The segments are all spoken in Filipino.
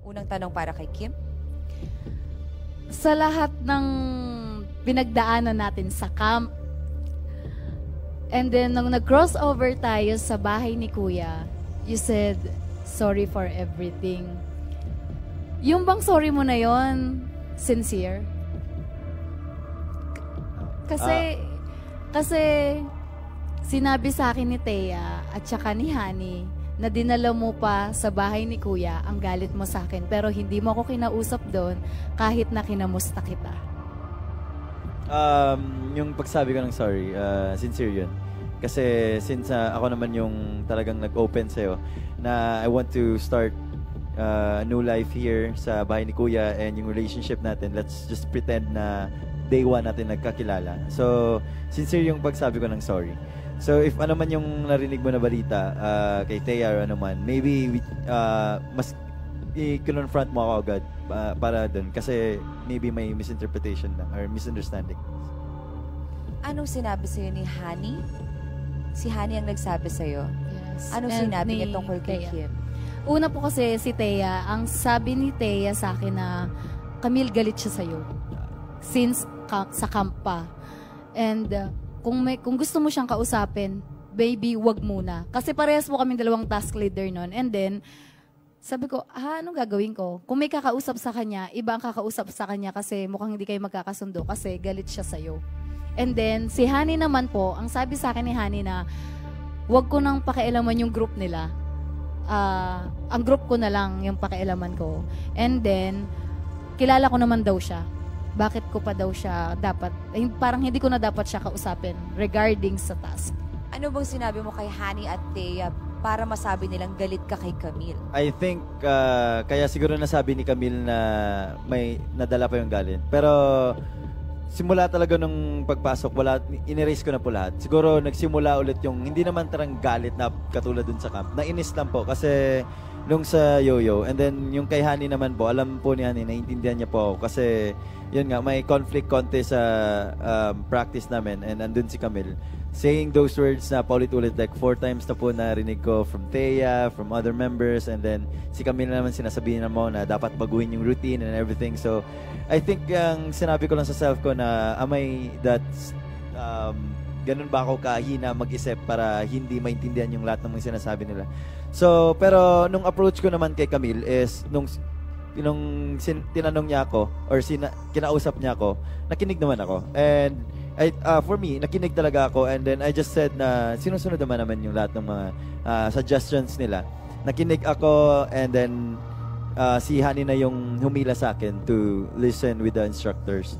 Unang tanong para kay Kim. Sa lahat ng pinagdaanan natin sa camp, and then nung nag-crossover tayo sa bahay ni Kuya, you said, sorry for everything. Yung bang sorry mo na yon sincere? Kasi sinabi sa akin ni Thea at saka ni Honey na dinala mo pa sa bahay ni Kuya ang galit mo sa akin, pero hindi mo ako kinausap doon kahit na kinamusta kita. Yung pagsabi ko ng sorry, sincere yun. Kasi since ako naman yung talagang nag-open sa'yo na I want to start a new life here sa bahay ni Kuya, and yung relationship natin, let's just pretend na day one natin nagkakilala. So, sincere yung pagsabi ko ng sorry. So, if ano man yung narinig mo na balita kay Thea or ano man, maybe mas i-confront mo ako agad para dun. Kasi maybe may misinterpretation lang or misunderstanding. Anong sinabi sa'yo ni Honey? Si Honey ang nagsabi sa'yo? Yes. Anong sinabi niya tungkol kay Kim? Una po kasi si Thea, ang sabi ni Thea sa akin na, Camille, galit siya sa'yo. Since sa camp pa. And kung gusto mo siyang kausapin, baby, wag muna. Kasi parehas po kami dalawang task leader nun. And then, sabi ko, anong gagawin ko? Kung may kakausap sa kanya, iba ang kakausap sa kanya kasi mukhang hindi kayo magkakasundo kasi galit siya sa'yo. And then, si Honey naman po, ang sabi sa akin ni Honey na, wag ko nang pakialaman yung group nila. Ang group ko na lang yung pakialaman ko. And then, kilala ko naman daw siya. Bakit ko pa daw siya dapat, parang hindi ko na dapat siya kausapin regarding sa task. Ano bang sinabi mo kay Honey at Thea para masabi nilang galit ka kay Camille? I think, kaya siguro nasabi ni Camille na may nadala pa yung galit. Pero, simula talaga nung pagpasok, in-erase ko na po lahat. Siguro nagsimula ulit yung, hindi naman tarang galit na katulad dun sa camp. Nainis lang po kasi nung sa Yoyo. And then yung kay Honey naman po, alam po ni Honey, naiintindihan niya po ako. Kasi yun nga, may conflict konti sa practice namin. And andun si Camille. Saying those words na paulit-ulit, like 4 times na po narinig ko from Thea, from other members. And then si Camille naman sinasabihin na mo na dapat baguhin yung routine and everything. So I think yung sinabi ko lang sa self ko na am I that ganun ba ako kahina mag-isip para hindi maintindihan yung lahat ng mga sinasabi nila. So, pero nung approach ko naman kay Camille is nung tinanong niya ako or kinausap niya ako, nakinig naman ako. And for me, nakinig talaga ako, and then I just said na sinusunod naman yung lahat ng mga suggestions nila. Nakinig ako, and then si Honey na yung humila sa akin to listen with the instructors.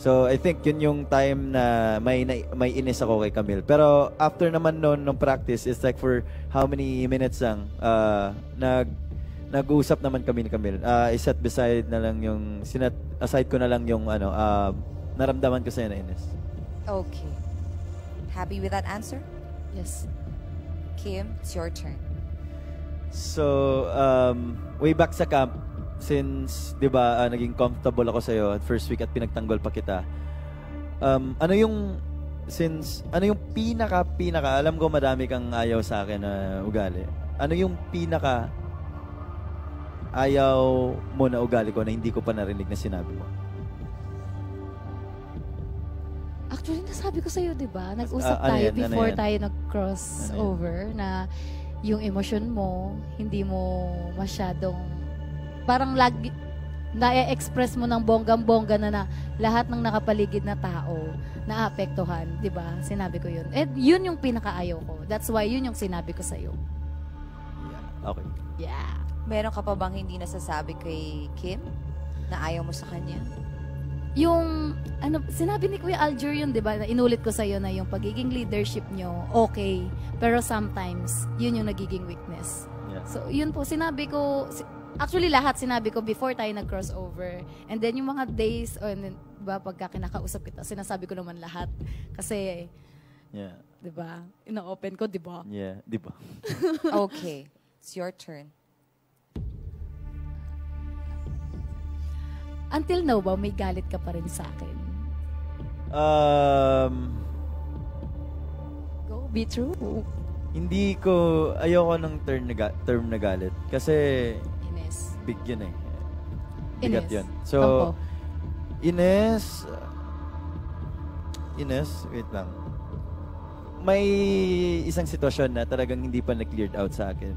So I think yun yung time na may inis ako kay Camille. Pero after naman noon ng practice, it's like for how many minutes lang nag-uusap naman kami ni Camille. I sat beside na lang yung aside ko na lang yung naramdaman ko sa'yo na inis. Okay. Happy with that answer? Yes. Kim, it's your turn. So, way back sa camp, since, di ba, naging comfortable ako sa'yo at first week at pinagtanggol pa kita, ano yung pinaka, alam ko madami kang ayaw sa akin na ugali. Ano yung pinaka ayaw mo na ugali ko na hindi ko pa narinig na sinabi mo? Actually, nasabi ko sa'yo, di ba? Nag-usap tayo before tayo nag-cross over na yung emosyon mo, hindi mo masyadong, parang lagi, na-express mo ng bonggang-bongga na lahat ng nakapaligid na tao naapektuhan, di ba? Sinabi ko yun. And yun yung pinakaayaw ko. That's why yun yung sinabi ko sa'yo. Yeah. Okay. Yeah. Meron ka pa bang hindi nasasabi kay Kim na ayaw mo sa kanya? Yung, sinabi ni Kuya Alger yun, di ba? Inulit ko sa'yo na yung pagiging leadership nyo, okay. Pero sometimes, yun yung nagiging weakness. Yeah. So, yun po, sinabi ko, actually lahat sinabi ko before tayo nag-crossover. And then yung mga days, diba, pagka kinakausap kita, sinasabi ko naman lahat. Kasi, yeah. Diba, ina-open ko, diba? Yeah, diba? Okay, it's your turn. Until now ba, may galit ka pa rin sa akin? Go, be true. Hindi ko, ayoko ng term na galit. Kasi, Ines. big yun eh. Bigat Ines. yun. So, Tampo. Ines, wait lang. May isang sitwasyon na talagang hindi pa na-cleared out sa akin.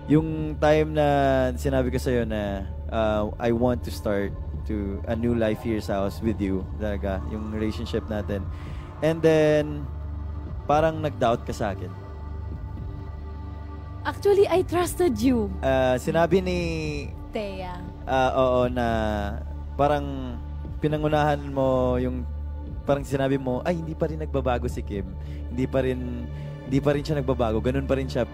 Yung time na sinabi ko sa'yo na I want to start to a new life here sa house with you, talaga, yung relationship natin. And then, parang nag-doubt ka sa akin. Actually, I trusted you, Sinabi ni Thea. oo, na parang pinangunahan mo yung parang sinabi mo, ay, hindi pa rin nagbabago si Kim. Hindi pa rin siya nagbabago. Ganun pa rin siya.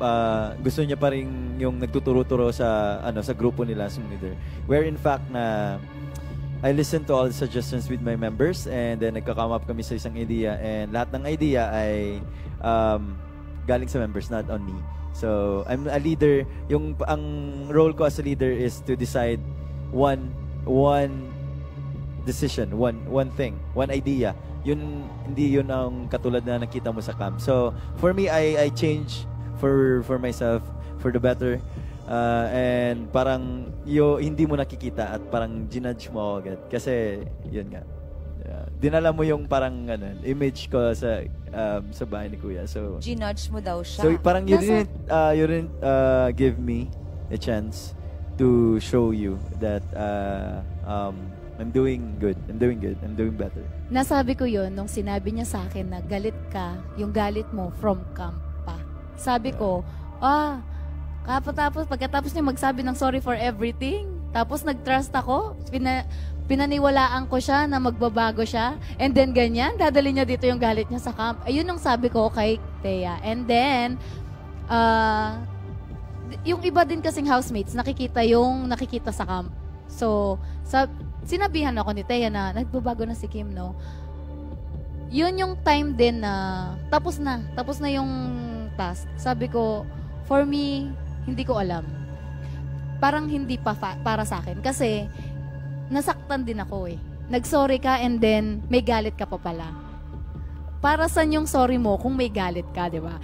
Gusto niya pa rin yung nagtuturo-turo sa grupo nila, sa leader. Where in fact na I listened to all the suggestions with my members and then nagka-come up kami sa isang idea and lahat ng idea ay galing sa members, not on me. So, I'm a leader. Ang role ko as a leader is to decide one decision, one thing, one idea. Hindi yun ang katulad na nakita mo sa camp. So, for me, I change for myself, for the better. And parang hindi mo nakikita at parang ginudge mo agad. Kasi, yun nga. Dinala mo yung parang image ko sa bahay ni Kuya. So, Ginudge mo daw siya. so parang you didn't give me a chance to show you that I'm doing good. I'm doing good. I'm doing better. Nasabi ko yun nung sinabi niya sa akin na galit ka, yung galit mo from camp pa. Sabi ko, pagkatapos niya magsabi ng sorry for everything, tapos nag-trust ako, pinaniwalaan ko siya na magbabago siya, and then ganyan, dadali niya dito yung galit niya sa camp. Ayun ang sabi ko kay Thea. And then, yung iba din kasing housemates, nakikita sa camp. So, sinabihan ako ni Thea na nagbabago na si Kim, no? Yun yung time din na tapos na yung task. Sabi ko, for me, hindi ko alam. Parang hindi pa para sa akin. Kasi, nasaktan din ako eh. Nag-sorry ka and then may galit ka pa pala. Para saan yung sorry mo kung may galit ka, di ba?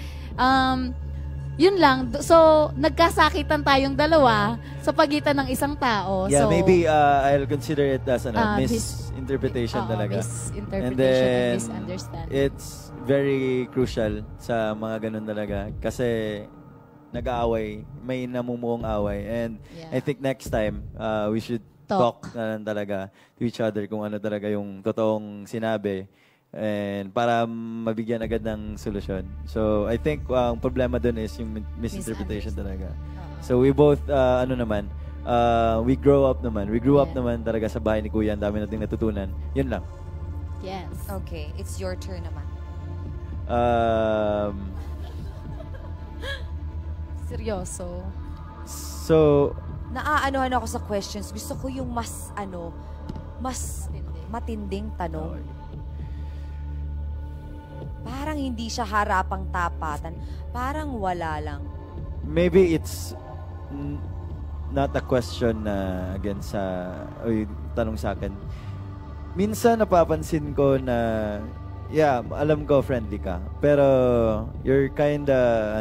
Yun lang. So, nagkasakitan tayong dalawa sa pagitan ng isang tao. Yeah, so, maybe I'll consider it as misinterpretation talaga. Misinterpretation and then, misunderstanding. it's very crucial sa mga ganun talaga. Kasi, nag-aaway, may namumuong away. And Yeah. I think next time, we should talk na lang talaga to each other kung ano talaga yung totoong sinabi. And para mabigyan agad ng solusyon. So, I think ang problema dun is yung misinterpretation talaga. So, we both, we grow up naman. We grew up naman talaga sa bahay ni Kuya. Ang dami nating natutunan. Yun lang. Yes. Okay, it's your turn naman. Seryoso. So, Naaanohan ako sa questions. Gusto ko yung mas matinding tanong. Parang hindi siya harapang tapatan. Parang wala lang. maybe it's not a question na tanong sa akin. Minsan napapansin ko na alam ko friendly ka, pero you're kinda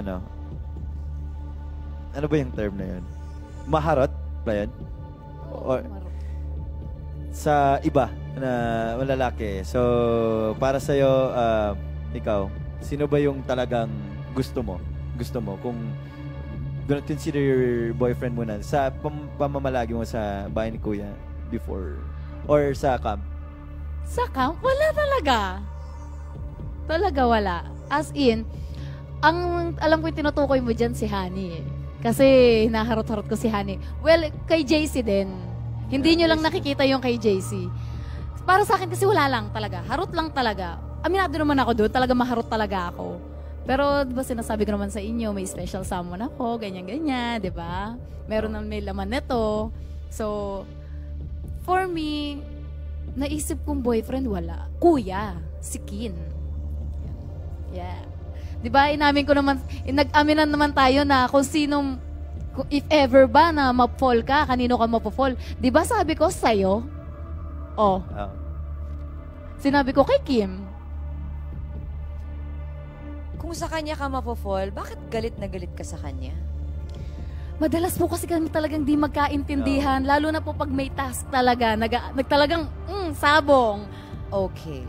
ano ba yung term na yun? Maharot ba yun? Or sa iba na malalaki. So, para sa'yo, ikaw, sino ba yung talagang gusto mo? Kung don't consider your boyfriend muna sa pamamalagi mo sa bahay ni Kuya before or sa camp? Sa camp? Wala talaga. Talaga wala. As in, alam ko yung tinutukoy mo dyan si Honey eh. Kasi hinaharot-harot ko si Honey. Well, kay JC din. Hindi nyo lang nakikita yung kay JC. Para sa akin kasi wala lang talaga. Harot lang talaga. Aminado naman ako doon. Talaga maharot talaga ako. Pero diba sinasabi ko naman sa inyo, may special someone ako, ganyan-ganyan, diba? May laman nito. So, for me, naisip kong boyfriend, wala. Kuya, si Kin. Yeah. Diba, nag-aminan naman tayo na kung if ever ba na ma-fall ka, kanino ka mapofall. Diba sabi ko, sa'yo? Oh. Sinabi ko kay Kim. Kung sa kanya ka mapofall, bakit galit na galit ka sa kanya? Madalas po kasi kami talagang di magkaintindihan, lalo na po pag may task talaga, talagang sabong. Okay.